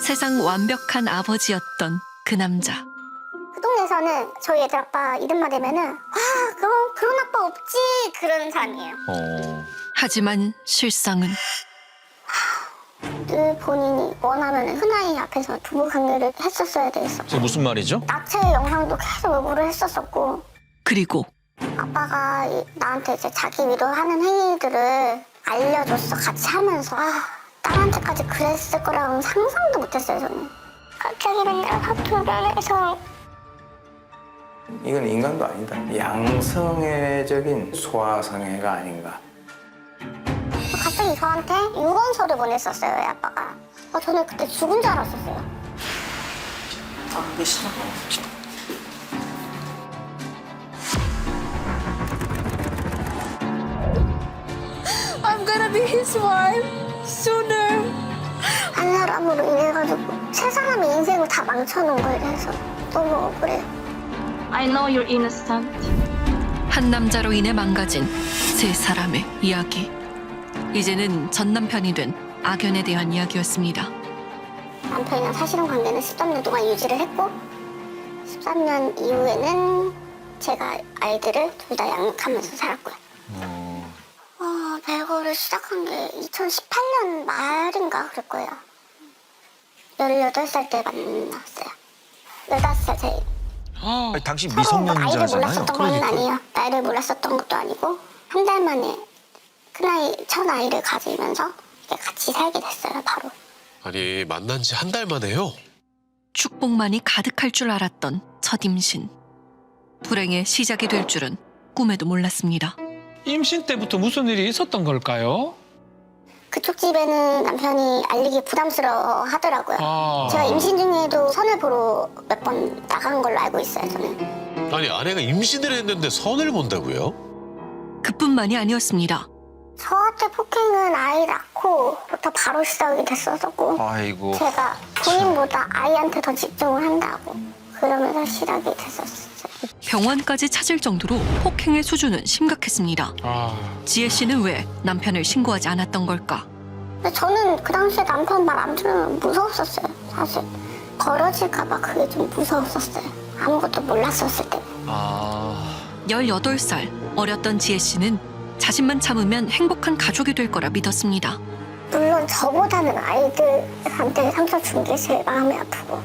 세상 완벽한 아버지였던 그 남자. 그 동네에서는 저희 애들 아빠 이름만 대면은 그런 아빠 없지 그런 사람이에요. 하지만 실상은 늘 본인이 원하면 큰아이 앞에서 부부 관계를 했었어야 됐어. 그게 무슨 말이죠? 낙체 영상도 계속 요구를 했었었고 그리고 아빠가 나한테 이제 자기 위로하는 행위들을 알려줬어. 같이 하면서 딸한테까지 그랬을 거라고는 상상도 못했어요 저는. 갑자기 맨날 학교에서 이건 인간도 아니다. 양성애적인 소아성애가 아닌가. 갑자기 저한테 유언서를 보냈었어요 애 아빠가. 저는 그때 죽은 줄 알았었어요. I'm gonna be his wife sooner. 한 사람으로 인해가지고 세 사람의 인생을 다 망쳐놓은 거에 대해서 너무 억울해요. I know you're innocent. 한 남자로 인해 망가진 세 사람의 이야기. 이제는 전 남편이 된 악연에 대한 이야기였습니다. 남편이랑 사실혼 관계는 13년 동안 유지를 했고 13년 이후에는 제가 아이들을 둘 다 양육하면서 살았고요. 배우를 시작한 게 2018년 말인가 그럴 거예요. 18살 때 만났어요. 15살 차이. 아니, 당신 서로 나이를 미성년자잖아요. 몰랐었던 건 아니에요. 나이를 몰랐었던 것도 아니고 한 달 만에 큰아이, 첫아이를 가지면서 같이 살게 됐어요, 바로. 아니 만난 지 한 달 만에요? 축복만이 가득할 줄 알았던 첫 임신. 불행의 시작이 될 줄은 꿈에도 몰랐습니다. 임신 때부터 무슨 일이 있었던 걸까요? 그쪽 집에는 남편이 알리기 부담스러워 하더라고요. 아. 제가 임신 중에도 선을 보러 몇 번 나간 걸로 알고 있어요, 저는. 아니 아내가 임신을 했는데 선을 본다고요? 그뿐만이 아니었습니다. 저한테 폭행은 아이 낳고부터 바로 시작이 됐었고 아이고. 제가 본인보다 아이한테 더 집중을 한다고 그러면서 시작이 됐었어요. 병원까지 찾을 정도로 폭행의 수준은 심각했습니다. 지혜 씨는 왜 남편을 신고하지 않았던 걸까? 근데 저는 그 당시에 남편 말 안 들으면 무서웠었어요, 사실. 벌어질까 봐 그게 좀 무서웠었어요. 아무것도 몰랐었을 때. 18살 어렸던 지혜 씨는 자신만 참으면 행복한 가족이 될 거라 믿었습니다. 물론 저보다는 아이들한테 상처 준 게 제일 마음이 아프고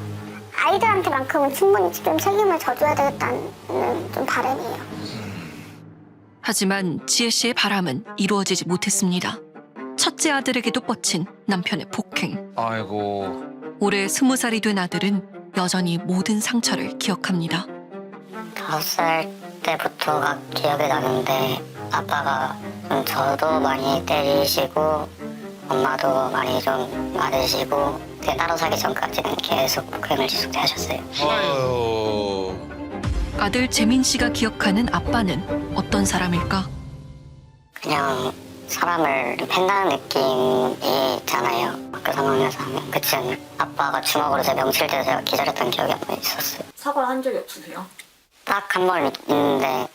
아이들한테만큼은 충분히 좀 책임을 져줘야 되겠다는 좀 바람이에요. 하지만 지혜 씨의 바람은 이루어지지 못했습니다. 첫째 아들에게도 뻗친 남편의 폭행. 아이고. 올해 20살이 된 아들은 여전히 모든 상처를 기억합니다. 5살 때부터가 기억이 나는데 아빠가 저도 많이 때리시고 엄마도 많이 좀 맞으시고 따로 사기 전까지는 계속 폭행을 지속하셨어요. 아유. 아들 재민 씨가 기억하는 아빠는 어떤 사람일까? 그냥 사람을 팬다는 느낌이 있잖아요. 그 상황에서 하면. 그치 않나요? 아빠가 주먹으로 제 명칠대서 제가 기절했던 기억이 한 번 있었어요. 사과를 한 적이 없으세요? 딱 한 번 있는데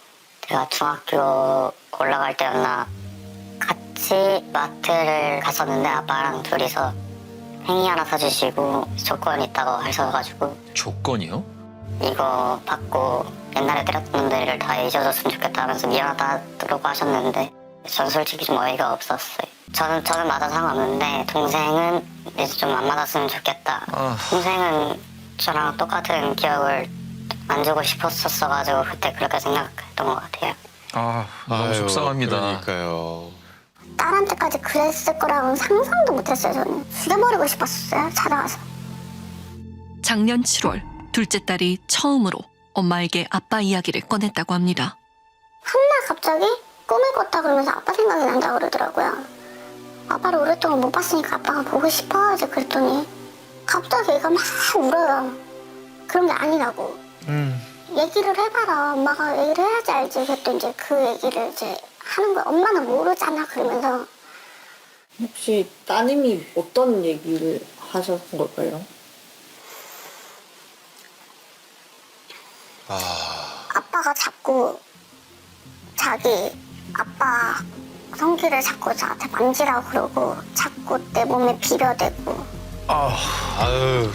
제가 중학교 올라갈 때였나 같이 마트를 갔었는데 아빠랑 둘이서 팽이 하나 사주시고 조건 있다고 하셔가지고 조건이요? 이거 받고 옛날에 때렸던 놈들을 다 잊어줬으면 좋겠다 하면서 미안하다고 하셨는데 전 솔직히 좀 어이가 없었어요. 저는 맞아서 상관없는데 동생은 이제 좀 안 맞았으면 좋겠다. 동생은 저랑 똑같은 기억을 안 주고 싶었었어가지고 그때 그렇게 생각했던 것 같아요. 너무 아유, 속상합니다. 그러니까요. 딸한테까지 그랬을 거라고는 상상도 못했어요. 저는 죽여버리고 싶었어요. 찾아가서. 작년 7월 둘째 딸이 처음으로 엄마에게 아빠 이야기를 꺼냈다고 합니다. 한날 갑자기 꿈을 꿨다 그러면서 아빠 생각이 난다고 그러더라고요. 아빠를 오랫동안 못 봤으니까 아빠가 보고 싶어 이제 그랬더니 갑자기 애가 막 울어요. 그런 게 아니라고. 얘기를 해봐라. 엄마가 얘기를 해야지 알지. 그랬더니 이제 그 얘기를 이제 하는 거야. 엄마는 모르잖아. 그러면서 혹시 따님이 어떤 얘기를 하셨던 걸까요? 아빠가 자꾸 자기 아빠 성기를 자꾸 저한테 만지라고 그러고 자꾸 내 몸에 비벼대고 아유.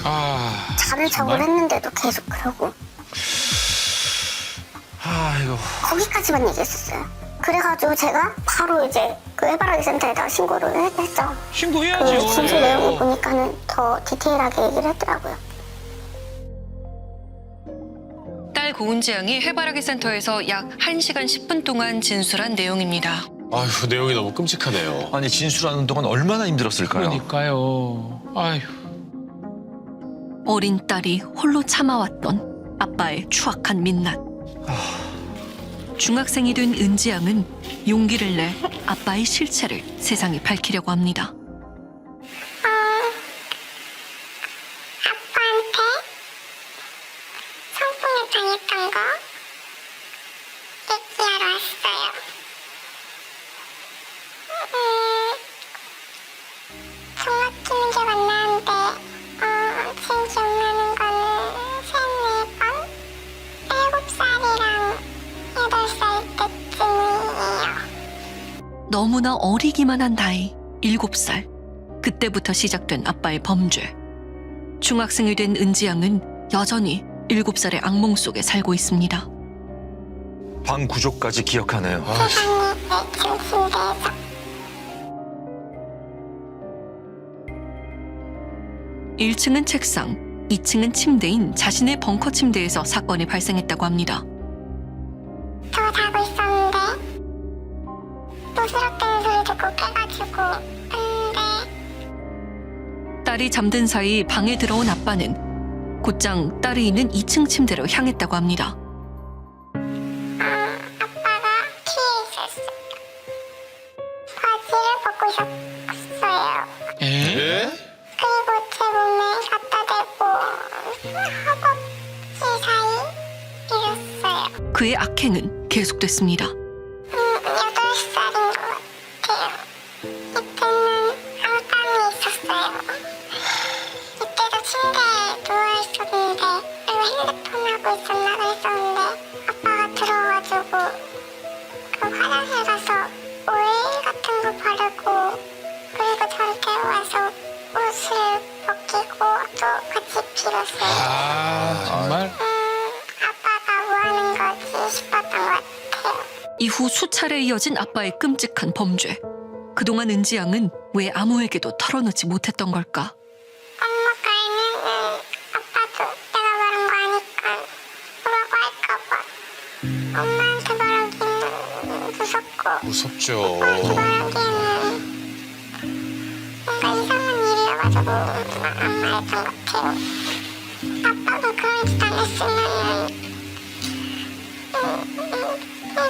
자는 척을 했는데도 계속 그러고 아이고. 거기까지만 얘기했었어요. 그래가지고 제가 바로 이제 그 해바라기 센터에다가 신고를 했죠. 신고해야죠. 그 진술 내용을 예. 보니까는 더 디테일하게 얘기를 했더라고요. 딸 고은지 양이 해바라기 센터에서 약 1시간 10분 동안 진술한 내용입니다. 아휴, 내용이 너무 끔찍하네요. 아니 진술하는 동안 얼마나 힘들었을까요? 그러니까요. 아휴. 어린 딸이 홀로 참아왔던 아빠의 추악한 민낯. 중학생이 된 은지 양은 용기를 내 아빠의 실체를 세상에 밝히려고 합니다. 아빠한테 성폭력 당했던 거 얘기하러 왔어요. 중학교 문제 만나는데 제일 기억나는 거는 3-4번 7살이랑 8살 때쯤이에요. 너무나 어리기만 한 나이 7살. 그때부터 시작된 아빠의 범죄. 중학생이 된 은지 양은 여전히 7살의 악몽 속에 살고 있습니다. 방 구조까지 기억하네요. 세상에 내 침대에서 1층은 책상, 2층은 침대인 자신의 벙커 침대에서 사건이 발생했다고 합니다. 저 자고 있었는데 부스럭대는 소리 듣고 깨가지고 근데 딸이 잠든 사이 방에 들어온 아빠는 곧장 딸이 있는 2층 침대로 향했다고 합니다. 아빠가 뒤에 있었어요. 바지를 벗고 있었어요. 예? 예? 그리고 제 몸에 갖다 대고 허벅지 사이 이랬어요. 그의 악행은 계속됐습니다. 8살인 것 같아요. 이때는 안방에 있었어요. 이때도 침대에 누워있었는데 그리고 핸드폰 하고 있었나 그랬었는데 아빠가 들어와가지고 그 화장실 가서 오일 같은 거 바르고 그리고 저를 깨워와서 옷을 벗기고 또 같이 빌었어요. 아, 정말. 아빠가 뭐 하는 거지 싶었던 것 같아요. 이후 수차례 이어진 아빠의 끔찍한 범죄. 그동안 은지 양은 왜 아무에게도 털어놓지 못했던 걸까? 엄마가에는 아빠도 내가 말한 거 아니까 뭐라고 할까봐 엄마한테 말하기는 무섭고 무섭죠. 말하기에는 뭔가 이상한 일이어가지고 안 말했던 것 같아요. 아빠가 그런 짓 안 했으면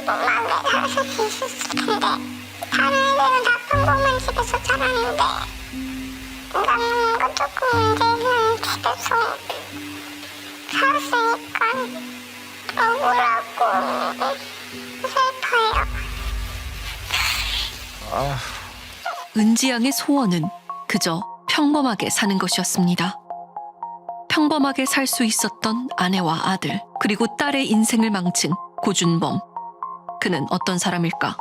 마음에 살았을 수 있었을 텐데 다른 애들은 다 평범한 집에서 자라는데 나는 거 조금 문제는 집에서 살았으니까 억울하고 슬퍼요. 은지 양의 소원은 그저 평범하게 사는 것이었습니다. 평범하게 살 수 있었던 아내와 아들, 그리고 딸의 인생을 망친 고준범. 그는 어떤 사람일까?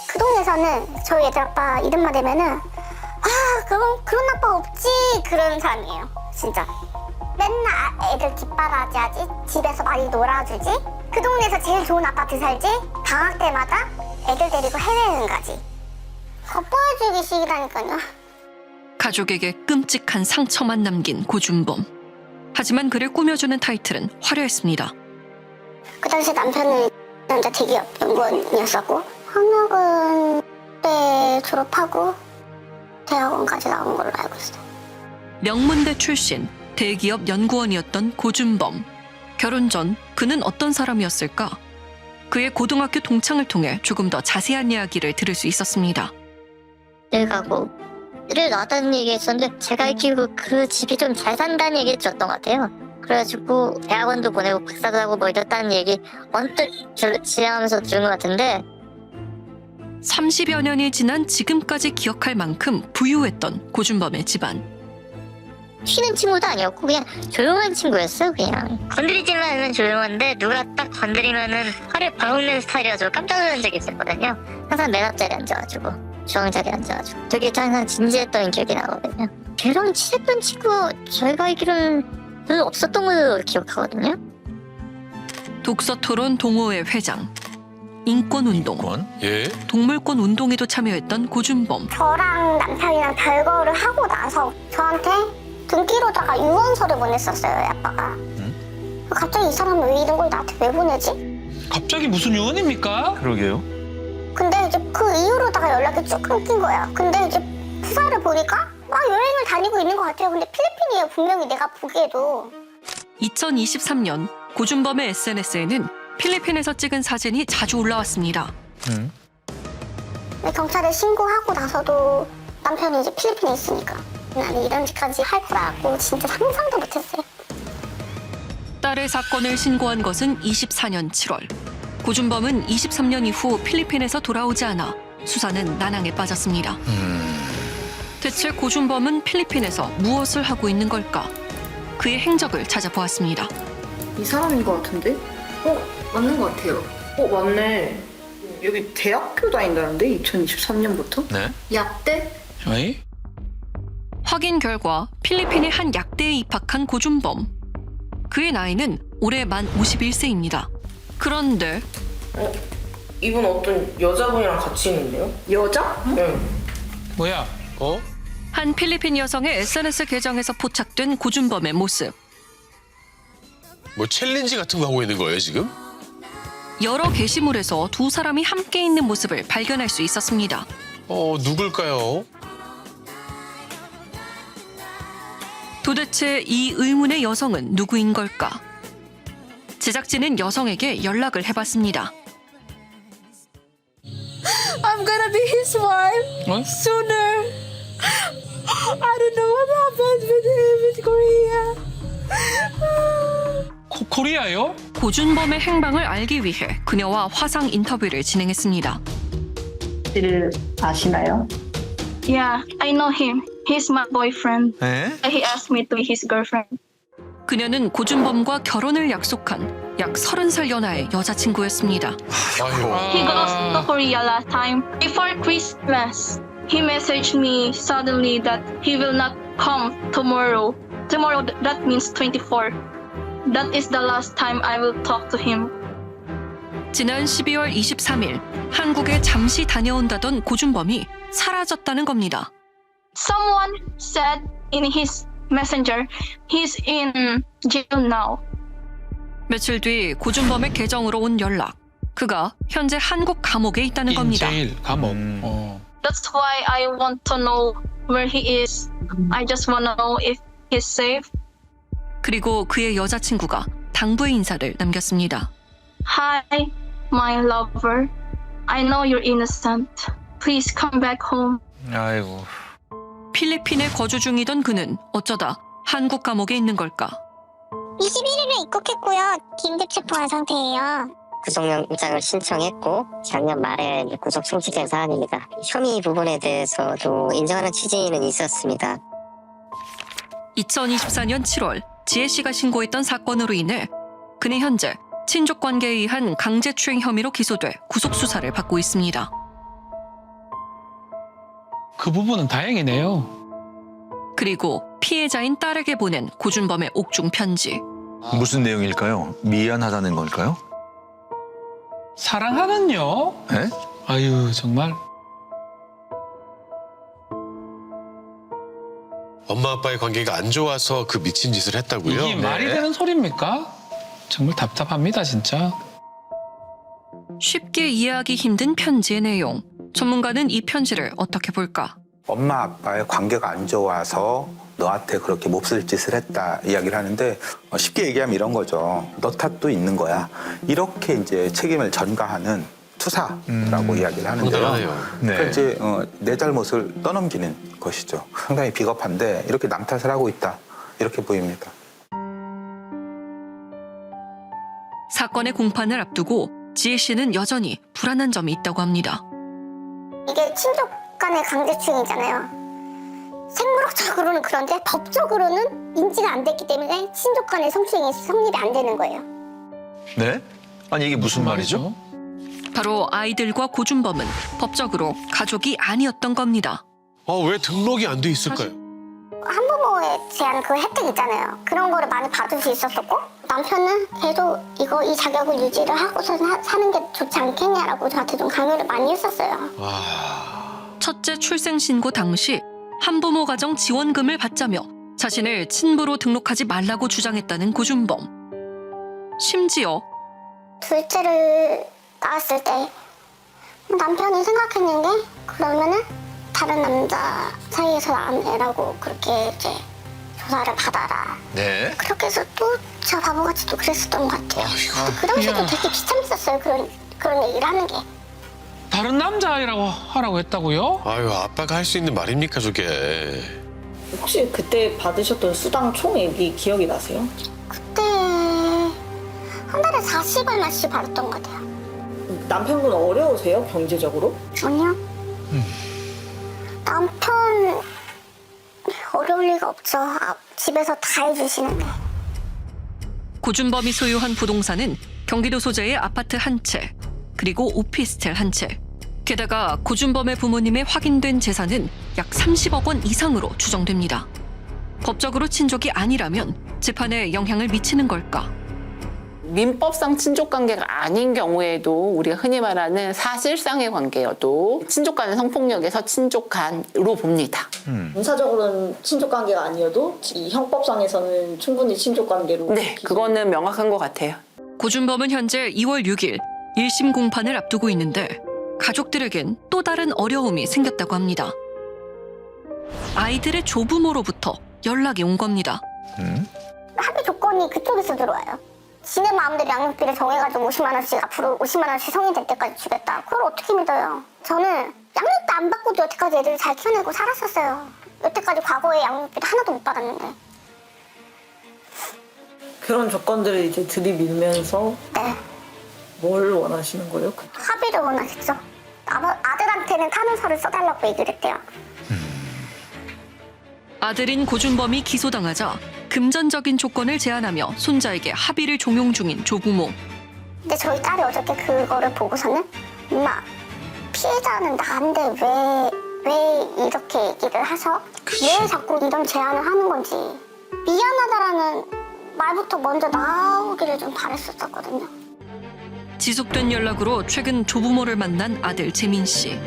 그 동네에서는 저희 애들 아빠 이름만 대면은 그런 아빠 없지 그런 사람이에요. 진짜 맨날 애들 뒷바라지 하지, 집에서 많이 놀아주지, 그 동네에서 제일 좋은 아파트 살지, 방학 때마다 애들 데리고 해외여행 가지. 겉보여주기식이라니까요. 가족에게 끔찍한 상처만 남긴 고준범. 하지만 그를 꾸며주는 타이틀은 화려했습니다. 그 당시 남편은 남자 대기업 연구원이었었고 학력은 그때 졸업하고 대학원까지 나온 걸로 알고 있어요. 명문대 출신 대기업 연구원이었던 고준범. 결혼 전 그는 어떤 사람이었을까? 그의 고등학교 동창을 통해 조금 더 자세한 이야기를 들을 수 있었습니다. 가고 를 나왔다는 얘기 했었는데 제가 알기로 그 집이 좀 잘 산다는 얘기를 들었던 것 같아요. 그래가지고 대학원도 보내고 박사도 하고 뭐 이랬다는 얘기 언뜻 지나가면서 들은 것 같은데 30여 년이 지난 지금까지 기억할 만큼 부유했던 고준범의 집안. 튀는 친구도 아니었고 그냥 조용한 친구였어요. 그냥 건드리지만 않으면 조용한데 누가 딱 건드리면은 화를 벌먹는 스타일이어서 깜짝 놀란 적이 있었거든요. 항상 맨 앞자리에 앉아가지고 주황자리에 앉아가지고 되게 항상 진지했던 기억이 나거든요. 걔랑 친했던 친구가 저희가 알기로는 별로 없었던 걸로 기억하거든요. 독서토론 동호회 회장, 인권운동, 예? 동물권 운동에도 참여했던 고준범. 저랑 남편이랑 별거를 하고 나서 저한테 등기로다가 유언서를 보냈었어요, 아빠가. 갑자기 이 사람은 왜 이런 걸 나한테 왜 보내지? 갑자기 무슨 유언입니까? 그러게요. 근데 이제 그 이후로다가 연락이 쭉 끊긴 거야. 근데 이제 프사를 보니까 여행을 다니고 있는 것 같아요. 근데 필리핀이에요, 분명히 내가 보기에도. 2023년 고준범의 SNS에는 필리핀에서 찍은 사진이 자주 올라왔습니다. 근데 경찰에 신고하고 나서도 남편이 이제 필리핀에 있으니까 나는 이런 짓까지 할 거라고 진짜 상상도 못했어요. 딸의 사건을 신고한 것은 24년 7월. 고준범은 23년 이후 필리핀에서 돌아오지 않아 수사는 난항에 빠졌습니다. 대체 고준범은 필리핀에서 무엇을 하고 있는 걸까? 그의 행적을 찾아보았습니다. 이 사람인 것 같은데? 맞는 것 같아요. 맞네. 여기 대학교 다닌다는데 2023년부터? 네? 약대? 어이? 확인 결과 필리핀의 한 약대에 입학한 고준범. 그의 나이는 올해 만 51세입니다. 그런데 이분 어떤 여자분이랑 같이 있는데요? 여자? 네. 뭐야? 한 필리핀 여성의 SNS 계정에서 포착된 고준범의 모습. 뭐 챌린지 같은 거 하고 있는 거예요 지금? 여러 게시물에서 두 사람이 함께 있는 모습을 발견할 수 있었습니다. 누굴까요? 도대체 이 의문의 여성은 누구인 걸까? 제작진은 여성에게 연락을 해봤습니다. I'm gonna be his wife 어? sooner. I don't know what happened with him in Korea. 코리아요? 고준범의 행방을 알기 위해 그녀와 화상 인터뷰를 진행했습니다. 씨를 아시나요? Yeah, I know him. He's my boyfriend. 에? He asked me to be his girlfriend. 그녀는 고준범과 결혼을 약속한 약 30살 연하의 여자친구였습니다. 아유. He goes to Korea last time. Before Christmas, he messaged me suddenly that he will not come tomorrow. Tomorrow, that means 24. That is the last time I will talk to him. 지난 12월 23일 한국에 잠시 다녀온다던 고준범이 사라졌다는 겁니다. Someone said in his messenger, he's in jail now. 며칠 뒤 고준범의 계정으로 온 연락. 그가 현재 한국 감옥에 있다는 겁니다. 인제일 감옥. That's why I want to know where he is. I just want to know if he's safe. 그리고 그의 여자친구가 당부의 인사를 남겼습니다. Hi, my lover. I know you're innocent. Please come back home. 아이고. 필리핀에 거주 중이던 그는 어쩌다 한국 감옥에 있는 걸까? 21일에 입국했고요. 긴급 체포한 상태예요. 구속영장을 신청했고 작년 말에 구속 송치된 사안입니다. 혐의 부분에 대해서도 인정하는 취지는 있었습니다. 2024년 7월 지혜 씨가 신고했던 사건으로 인해 그는 현재 친족 관계에 의한 강제추행 혐의로 기소돼 구속 수사를 받고 있습니다. 그 부분은 다행이네요. 그리고 피해자인 딸에게 보낸 고준범의 옥중 편지. 무슨 내용일까요? 미안하다는 걸까요? 사랑하는요? 에? 아유 정말. 엄마 아빠의 관계가 안 좋아서 그 미친 짓을 했다고요? 이게 말이 되는 소리입니까? 정말 답답합니다 진짜. 쉽게 이해하기 힘든 편지의 내용. 전문가는 이 편지를 어떻게 볼까? 엄마 아빠의 관계가 안 좋아서 너한테 그렇게 몹쓸 짓을 했다 이야기를 하는데 쉽게 얘기하면 이런 거죠. 너 탓도 있는 거야. 이렇게 이제 책임을 전가하는 투사라고 이야기를 하는데요. 당당하네요. 그러니까 이제 내 잘못을 떠넘기는 것이죠. 상당히 비겁한데 이렇게 남 탓을 하고 있다 이렇게 보입니다. 사건의 공판을 앞두고 지혜 씨는 여전히 불안한 점이 있다고 합니다. 이게 친족 간의 강제추행이잖아요. 생물학적으로는 그런데 법적으로는 인지가 안 됐기 때문에 친족 간의 성추행이 성립이 안 되는 거예요. 네? 아니 이게 무슨 말이죠? 바로 아이들과 고준범은 법적으로 가족이 아니었던 겁니다. 왜 등록이 안 돼 있을까요? 한부모에 대한 그 혜택 있잖아요. 그런 거를 많이 받을 수 있었었고 남편은 계속 이 자격을 유지를 하고서 사는 게 좋지 않겠냐라고 저한테 좀 강요를 많이 했었어요. 첫째 출생 신고 당시 한부모 가정 지원금을 받자며 자신을 친부로 등록하지 말라고 주장했다는 고준범. 심지어 둘째를 낳았을 때 남편이 생각했는 게 그러면은 다른 남자 사이에서 낳은 애라고 그렇게 이제 조사를 받아라. 네. 그렇게 해서 또 제가 바보같이 또 그랬었던 것 같아요. 그 당시에도 이야. 되게 비참했었어요. 그런 얘기를 하는 게. 다른 남자아이라고 하라고 했다고요? 아유, 아빠가 할 수 있는 말입니까, 저게. 혹시 그때 받으셨던 수당 총액이 기억이 나세요? 그때 한 달에 40얼마씩 받았던 것 같아요. 남편분 어려우세요? 경제적으로? 아니요. 남편 어려울 리가 없죠. 집에서 다 해주시는데. 고준범이 소유한 부동산은 경기도 소재의 아파트 한 채, 그리고 오피스텔 한 채. 게다가 고준범의 부모님의 확인된 재산은 약 30억 원 이상으로 추정됩니다. 법적으로 친족이 아니라면 재판에 영향을 미치는 걸까? 민법상 친족 관계가 아닌 경우에도 우리가 흔히 말하는 사실상의 관계여도 친족 간의 성폭력에서 친족 간으로 봅니다. 문사적으로는 친족 관계가 아니어도 이 형법상에서는 충분히 친족 관계로. 네, 그거는 명확한 것 같아요. 고준범은 현재 2월 6일 1심 공판을 앞두고 있는데 가족들에겐 또 다른 어려움이 생겼다고 합니다. 아이들의 조부모로부터 연락이 온 겁니다. 합의 조건이 그쪽에서 들어와요. 지네 마음대로 양육비를 정해가지고 50만 원씩 앞으로 50만 원씩 성인 될 때까지 주겠다. 그걸 어떻게 믿어요? 저는 양육비 안 받고도 여태까지 애들을 잘 키워내고 살았었어요. 여태까지 과거에 양육비를 하나도 못 받았는데. 그런 조건들을 이제 들이밀면서 네. 뭘 원하시는 거예요? 합의를 원하겠죠. 아들한테는 탄원서를 써달라고 얘기를 했대요. 아들인 고준범이 기소당하자 금전적인 조건을 제안하며 손자에게 합의를 종용 중인 조부모. 근데 저희 딸이 어저께 그거를 보고서는 엄마, 피해자는 나인데 왜 이렇게 얘기를 하셔? 왜 자꾸 이런 제안을 하는 건지. 미안하다라는 말부터 먼저 나오기를 좀 바랬었거든요. 지속된 연락으로 최근 조부모를 만난 아들 재민 씨.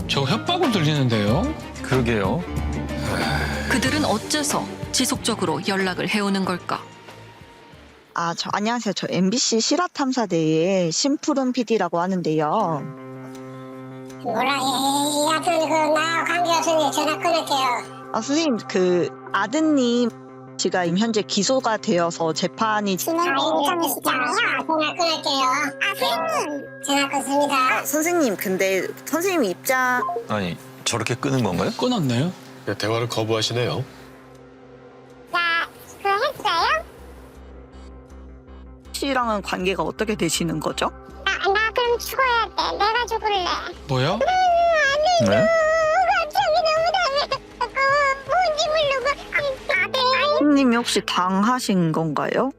저 협박으로 들리는데요. 그러게요. 그들은 어째서 지속적으로 연락을 해오는 걸까? 안녕하세요. 저 MBC 실화탐사대의 심푸른 PD라고 하는데요. 뭐라 이 아들 나 관계없으니 전화 끊을게요. 선생님, 그 아드님 씨가 현재 기소가 되어서 재판이 진행 예정이시잖아요. 전화 끊을게요. 선생님 전화 끊습니다. 선생님, 근데 선생님 입장 아니, 저렇게 끄는 건가요? 끊었나요? 대화를 거부하시네요. 나 그거 했어요? 씨랑은 관계가 어떻게 되시는 거죠? 나 그럼 죽어야 돼. 내가 죽을래. 뭐요? 네? 갑자기 너무 당했고 뭔지 모르고 아들 선생님이 혹시 당하신 건가요?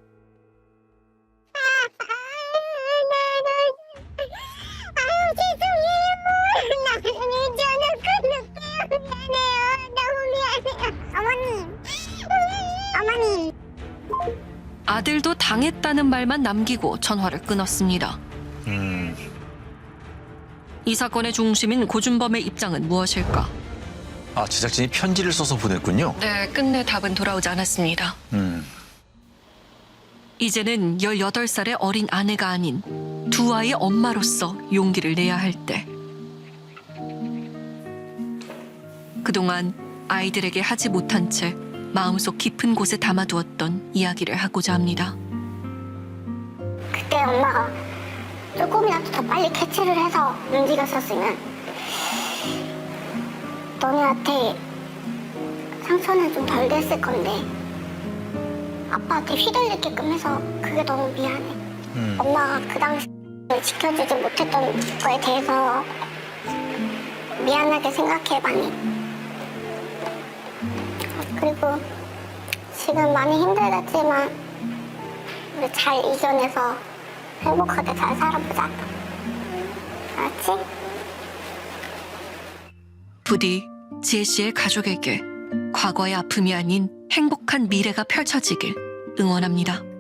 아들도 당했다는 말만 남기고 전화를 끊었습니다. 이 사건의 중심인 고준범의 입장은 무엇일까? 아, 제작진이 편지를 써서 보냈군요. 네, 끝내 답은 돌아오지 않았습니다. 이제는 18살의 어린 아내가 아닌 두 아이의 엄마로서 용기를 내야 할 때. 그동안 아이들에게 하지 못한 채 마음속 깊은 곳에 담아두었던 이야기를 하고자 합니다. 그때 엄마가 조금이라도 더 빨리 캐치를 해서 움직였었으면 너네한테 상처는 좀 덜 됐을 건데 아빠한테 휘둘리게끔 해서 그게 너무 미안해. 엄마가 그 당시 지켜주지 못했던 거에 대해서 미안하게 생각해 많이. 그리고 지금 많이 힘들겠지만 우리 잘 이겨내서 행복하게 잘 살아보자. 알았지? 부디 지혜 씨의 가족에게 과거의 아픔이 아닌 행복한 미래가 펼쳐지길 응원합니다.